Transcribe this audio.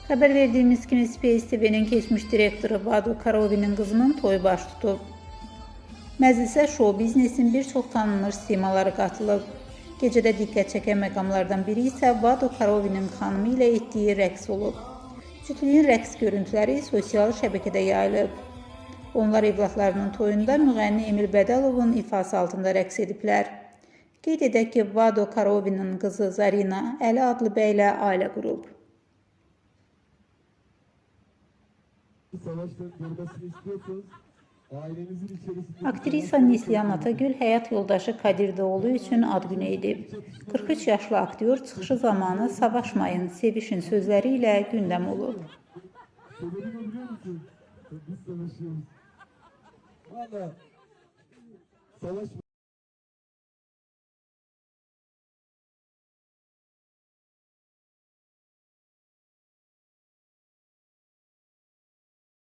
Haber verdiğimiz kimi Space TV'nin keçmiş direktoru Vado Karovi'nin qızının toyu baş tutub. Məclisə show biznesin bir çox tanınmış simaları qatılıb. Gecədə diqqət çəkən məqamlardan biri isə Vado Karovi'nin xanımı ilə etdiyi rəqs olub. Cütlüyün rəqs görüntüləri sosial şəbəkədə yayılıb. Onlar evlatlarının toyunda müğənni Emil Bədalovun ifası altında rəqs ediblər. Qeyd edək ki, Vado Karovi'nin qızı Zarina Əli adlı bəylə ailə qurub. Aktrisa Neslihan Atagül həyat yoldaşı Kadir Doğulu üçün ad günü edib. 43 yaşlı aktyor çıxışı zamanı "Savaşmayın, sevişin" sözləri ilə gündəm olub. Valla savaşmayın.